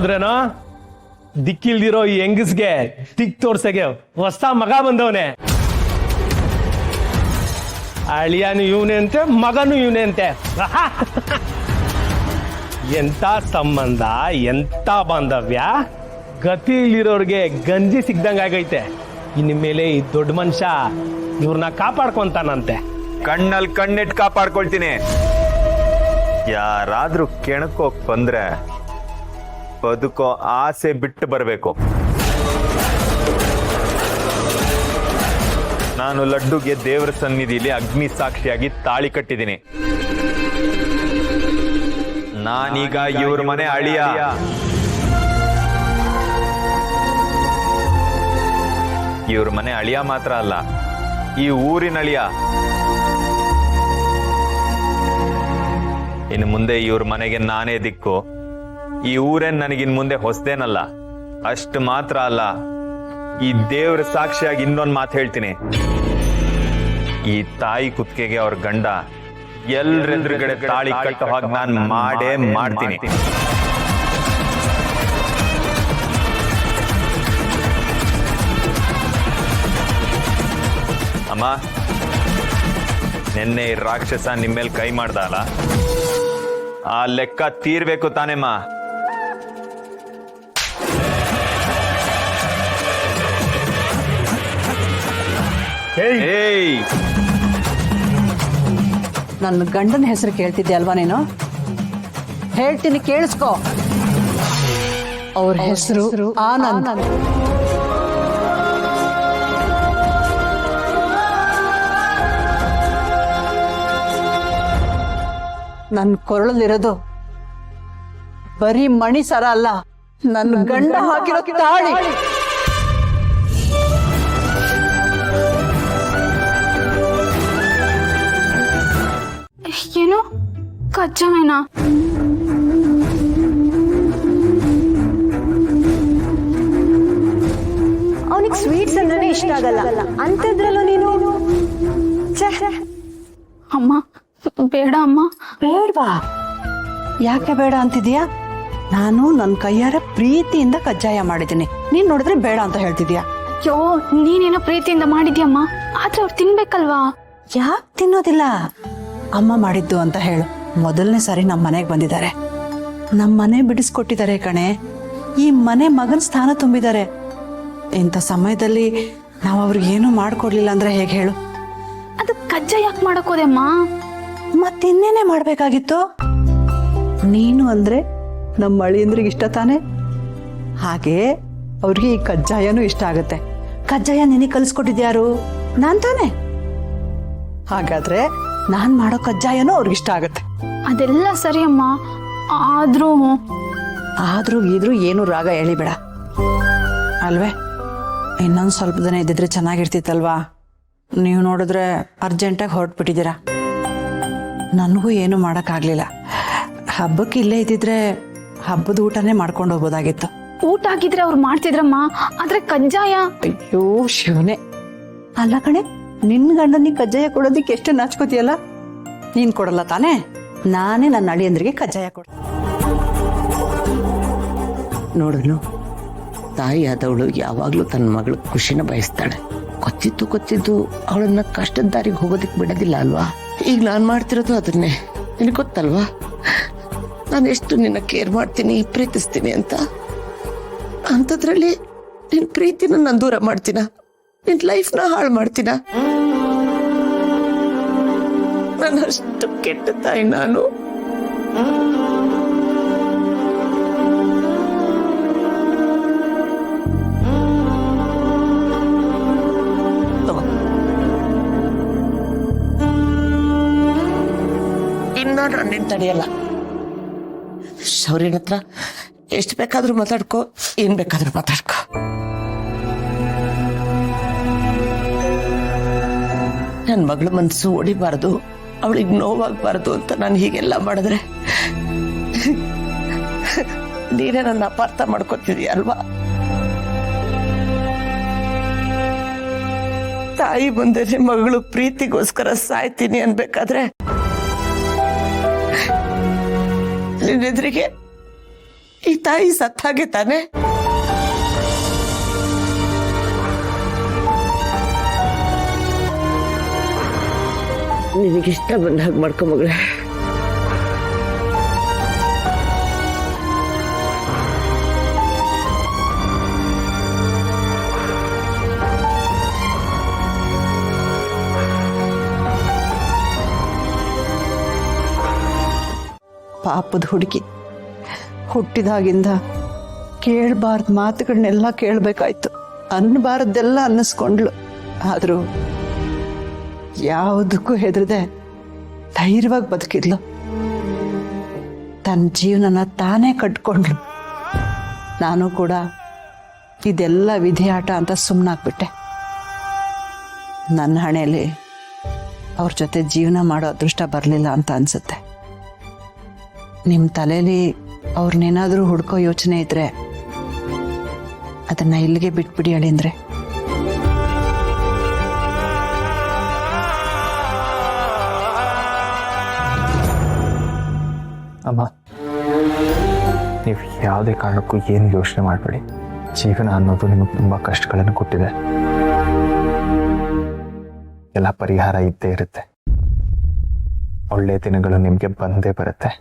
ನೋಡಿದ್ರೇನೋ ದಿಕ್ಕಿಲ್ದಿರೋ ಈ ಹೆಂಗಸ್ಗೆ ದಿಕ್ ತೋರ್ಸಗೆ ಹೊಸ ಮಗ ಬಂದವನೆ. ಅಳಿಯನು ಇವನೇ ಅಂತೆ, ಮಗನು ಇವನೇ ಅಂತೆ. ಎಂತ ಸಂಬಂಧ, ಎಂತ ಬಾಂಧವ್ಯ. ಗತಿಲಿರೋರ್ಗೆ ಗಂಜಿ ಸಿಗ್ದಂಗಾಗೈತೆ. ಇನ್ ಮೇಲೆ ಈ ದೊಡ್ಡ ಮನುಷ್ಯ ಇವ್ರನ್ನ ಕಾಪಾಡ್ಕೊಂತಾನಂತೆ. ಕಣ್ಣಲ್ಲಿ ಕಣ್ಣಿಟ್ಟು ಕಾಪಾಡ್ಕೊಳ್ತೀನಿ. ಯಾರಾದ್ರೂ ಕೆಣಕೋಕ್ ಬಂದ್ರೆ ಬದುಕೋ ಆಸೆ ಬಿಟ್ಟು ಬರಬೇಕು. ನಾನು ಲಡ್ಡುಗೆ ದೇವರ ಸನ್ನಿಧಿಲಿ ಅಗ್ನಿ ಸಾಕ್ಷಿಯಾಗಿ ತಾಳಿ ಕಟ್ಟಿದ್ದೀನಿ. ನಾನೀಗ ಇವ್ರ ಮನೆ ಅಳಿಯ. ಇವ್ರ ಮನೆ ಅಳಿಯ ಮಾತ್ರ ಅಲ್ಲ, ಈ ಊರಿನ ಅಳಿಯ. ಇನ್ನು ಮುಂದೆ ಇವ್ರ ಮನೆಗೆ ನಾನೇ ದಿಕ್ಕು. ಈ ಊರೇನ್ ನನಗಿನ್ ಮುಂದೆ ಹೊಸದೇನಲ್ಲ. ಅಷ್ಟು ಮಾತ್ರ ಅಲ್ಲ, ಈ ದೇವ್ರ ಸಾಕ್ಷಿಯಾಗಿ ಇನ್ನೊಂದು ಮಾತು ಹೇಳ್ತೀನಿ. ಈ ತಾಯಿ ಕುತ್ತಿಗೆಗೆ ಅವ್ರ ಗಂಡ ಎಲ್ರೆದುರುಗಡೆ ತಾಳಿ ಕಟ್ಟೋ ಹಾಗೆ ನಾನು ಮಾಡೇ ಮಾಡ್ತೀನಿ. ಅಮ್ಮ, ನಿನ್ನೆ ಈ ರಾಕ್ಷಸ ನಿಮ್ಮೇಲೆ ಕೈ ಮಾಡ್ದಲ್ಲ, ಆ ಲೆಕ್ಕ ತೀರ್ಬೇಕು ತಾನೇಮ್ಮ. ನನ್ನ ಗಂಡನ ಹೆಸರು ಕೇಳ್ತಿದ್ದೆ ಅಲ್ವಾ ನೀನು? ಹೇಳ್ತೀನಿ ಕೇಳಿಸ್ಕೊ. ಅವ್ರ ಹೆಸರು ಆನಂದ್. ನನ್ನ ಕೊರಳಲ್ಲಿರೋದು ಬರೀ ಮಣಿ ಸರ ಅಲ್ಲ, ನನ್ನ ಗಂಡ ಹಾಕಿರೋ ತಾಳಿ. ಏನು ಕಚ್ಚವೇನಾ? ಅವನಿಗೆ ಸ್ವೀಟ್ಸ್ ಅಂದ್ರೆ ಇಷ್ಟ ಆಗಲ್ಲ ಅಂತದ್ರಲ್ಲೂ ನೀನು. ಅಮ್ಮ ಬೇಡ ಅಮ್ಮ. ಬೇಡವಾ? ಯಾಕೆ ಬೇಡ ಅಂತಿದ್ಯಾ? ನಾನು ನನ್ನ ಕೈಯಾರ ಪ್ರೀತಿಯಿಂದ ಕಜ್ಜಾಯ ಮಾಡಿದ್ದೀನಿ, ನೀನ್ ನೋಡಿದ್ರೆ ಬೇಡ ಅಂತ ಹೇಳ್ತಿದ್ಯಾ? ಅಯ್ಯೋ, ನೀನೇನೋ ಪ್ರೀತಿಯಿಂದ ಮಾಡಿದ್ಯಮ್ಮ, ಆದ್ರೆ ಅವ್ರು ತಿನ್ಬೇಕಲ್ವಾ? ಯಾಕೆ ತಿನ್ನೋದಿಲ್ಲ? ಅಮ್ಮ ಮಾಡಿದ್ದು ಅಂತ ಹೇಳು. ಮೊದಲನೇ ಸಾರಿ ನಮ್ಮ ಮನೆಗೆ ಬಂದಿದ್ದಾರೆ, ನಮ್ಮ ಮನೆ ಬಿಡಿಸ್ಕೊಟ್ಟಿದ್ದಾರೆ ಕಣೆ. ಈ ಮನೆ ಮಗನ ಸ್ಥಾನ ತುಂಬಿದ್ದಾರೆ. ಇಂಥ ಸಮಯದಲ್ಲಿ ನಾವು ಅವ್ರಿಗೆ ಏನು ಮಾಡ್ಕೊಡ್ಲಿಲ್ಲ ಅಂದ್ರೆ ಹೇಗೆ ಹೇಳು? ಅದು ಕಜ್ಜಾಯ ಯಾಕೆ ಮಾಡಕ್ ಹೋದೆಮ್ಮ? ಮತ್ತಿನ್ನೇನೆ ಮಾಡ್ಬೇಕಾಗಿತ್ತು? ನೀನು ಅಂದ್ರೆ ನಮ್ಮ ಅಳಿಯಂದ್ರಿಗೆ ಇಷ್ಟ ತಾನೆ, ಹಾಗೆ ಅವ್ರಿಗೆ ಈ ಕಜ್ಜಾಯನೂ ಇಷ್ಟ ಆಗುತ್ತೆ. ಕಜ್ಜಾಯ ನಿನಗೆ ಕಲಿಸ್ಕೊಟ್ಟಿದ್ಯಾರು? ನಾನ್ ತಾನೆ. ಹಾಗಾದ್ರೆ ನಾನ್ ಮಾಡೋ ಕಜ್ಜಾಯನೂ ಅವ್ರಿಗಿಷ್ಟ ಆಗುತ್ತೆ. ಅದೆಲ್ಲ ಸರಿ ಅಮ್ಮ, ಆದ್ರೂ ಇದ್ರೂ ಏನು ರಾಗ ಹೇಳಿಬೇಡ ಅಲ್ವೇ? ಇನ್ನೊಂದು ಸ್ವಲ್ಪ ದಿನ ಇದ್ದಿದ್ರೆ ಚೆನ್ನಾಗಿರ್ತಿತ್ತಲ್ವಾ? ನೀವು ನೋಡಿದ್ರೆ ಅರ್ಜೆಂಟಾಗಿ ಹೊರಟ್ಬಿಟ್ಟಿದ್ದೀರಾ. ನನಗೂ ಏನು ಮಾಡೋಕ್ಕಾಗಲಿಲ್ಲ. ಹಬ್ಬಕ್ಕೆ ಇಲ್ಲೇ ಇದ್ದಿದ್ರೆ ಹಬ್ಬದ ಊಟನೇ ಮಾಡ್ಕೊಂಡು ಹೋಗ್ಬೋದಾಗಿತ್ತು. ಊಟ ಆಗಿದ್ರೆ ಅವ್ರು ಮಾಡ್ತಿದ್ರಮ್ಮ, ಆದ್ರೆ ಕಜ್ಜಾಯ. ಅಯ್ಯೋ ಶಿವನೇ. ಅಲ್ಲ ಕಣೆ, ನಿನ್ನ ಗಂಡನಿಗೆ ಕಜ್ಜಾಯ ಕೊಡೋದಿಕ್ಕೆ ಎಷ್ಟು ನಾಚ್ಕೋತಿಯಲ್ಲ. ನೀನ್ ಕೊಡಲ್ಲ ತಾನೇ? ನಾನೇ ನನ್ನ ಅಳಿಯಂದ್ರಿಗೆ ಕಜ್ಜಾಯ ಕೊಡ. ನೋಡನು, ತಾಯಿಯಾದವಳು ಯಾವಾಗ್ಲೂ ತನ್ನ ಮಗಳು ಖುಷಿನ ಬಯಸ್ತಾಳೆ. ಕೊಚ್ಚಿದ್ದು ಅವಳನ್ನ ಕಷ್ಟದ ದಾರಿಗೆ ಹೋಗೋದಕ್ಕೆ ಬಿಡೋದಿಲ್ಲ ಅಲ್ವಾ? ಈಗ ನಾನು ಮಾಡ್ತಿರೋದು ಅದನ್ನೇ. ನಿನಗೆ ಗೊತ್ತಲ್ವಾ ನಾನು ಎಷ್ಟು ನಿನ್ನ ಕೇರ್ ಮಾಡ್ತೀನಿ, ಪ್ರೀತಿಸ್ತೀನಿ ಅಂತ. ಅಂಥದ್ರಲ್ಲಿ ನಿನ್ ಪ್ರೀತಿನ ನಾನು ದೂರ ಮಾಡ್ತೀನ? ನಿನ್ ಲೈಫ್ನ ಹಾಳು ಮಾಡ್ತೀನ? ನಾನು ಅಷ್ಟು ಕೆಟ್ಟ ತಾಯಿ ನಾನು. ಇನ್ನ ನಾನು ನಿನ್ ತಡೆಯಲ್ಲ. ಶೌರ್ಯನ ಹತ್ರ ಎಷ್ಟು ಬೇಕಾದ್ರೂ ಮಾತಾಡ್ಕೋ, ಏನ್ ಬೇಕಾದ್ರೂ ಮಾತಾಡ್ಕೋ. ನನ್ನ ಮಗಳ ಮನಸ್ಸು ಒಡಿಬಾರ್ದು, ಅವಳಿಗೆ ನೋವಾಗಬಾರ್ದು ಅಂತ ನಾನು ಹೀಗೆಲ್ಲ ಮಾಡಿದ್ರೆ ನೀನೇ ನನ್ನ ಅಪಾರ್ಥ ಮಾಡ್ಕೊತಿದೀಯ ಅಲ್ವಾ? ತಾಯಿ ಮುಂದೆ ಮಗಳು ಪ್ರೀತಿಗೋಸ್ಕರ ಸಾಯ್ತೀನಿ ಅನ್ಬೇಕಾದ್ರೆ ನಿನ್ನೆದುರಿಗೆ ಈ ತಾಯಿ ಸತ್ತಾಗೆ ತಾನೆ. ನಿನಗಿಷ್ಟ ಬಂದ ಹಾಗೆ ಮಾಡ್ಕೊ ಮಗಳೇ. ಪಾಪದ ಹುಡುಗಿ ಹುಟ್ಟಿದಾಗಿಂದ ಕೇಳಬಾರ್ದ ಮಾತುಗಳನ್ನೆಲ್ಲ ಕೇಳಬೇಕಾಯ್ತು, ಅನ್ನಬಾರ್ದೆಲ್ಲ ಅನ್ನಿಸ್ಕೊಂಡ್ಲು. ಆದರೂ ಯಾವುದಕ್ಕೂ ಹೆದರದೆ ಧೈರ್ಯವಾಗಿ ಬದುಕಿದ್ಲು. ತನ್ನ ಜೀವನನ ತಾನೇ ಕಟ್ಕೊಂಡ್ಲು. ನಾನು ಕೂಡ ಇದೆಲ್ಲ ವಿಧಿಯಾಟ ಅಂತ ಸುಮ್ಮನಾಗ್ಬಿಟ್ಟೆ. ನನ್ನ ಹಣೆಯಲ್ಲಿ ಅವ್ರ ಜೊತೆ ಜೀವನ ಮಾಡೋ ಅದೃಷ್ಟ ಬರಲಿಲ್ಲ ಅಂತ ಅನ್ಸುತ್ತೆ. ನಿಮ್ಮ ತಲೆಯಲ್ಲಿ ಅವ್ರನ್ನೇನಾದರೂ ಹುಡ್ಕೋ ಯೋಚನೆ ಇದ್ರೆ ಅದನ್ನ ಇಲ್ಲಿಗೆ ಬಿಟ್ಬಿಡಿ ಅಳಿಂದ್ರೆ. ಅಮ್ಮ, ನೀವು ಯಾವುದೇ ಕಾರಣಕ್ಕೂ ಏನು ಯೋಚನೆ ಮಾಡಬೇಡಿ. ಜೀವನ ಅನ್ನೋದು ನಿಮಗೆ ತುಂಬ ಕಷ್ಟಗಳನ್ನು ಕೊಟ್ಟಿದೆ. ಎಲ್ಲ ಪರಿಹಾರ ಇದ್ದೇ ಇರುತ್ತೆ. ಒಳ್ಳೆಯ ದಿನಗಳು ನಿಮಗೆ ಬಂದೇ ಬರುತ್ತೆ.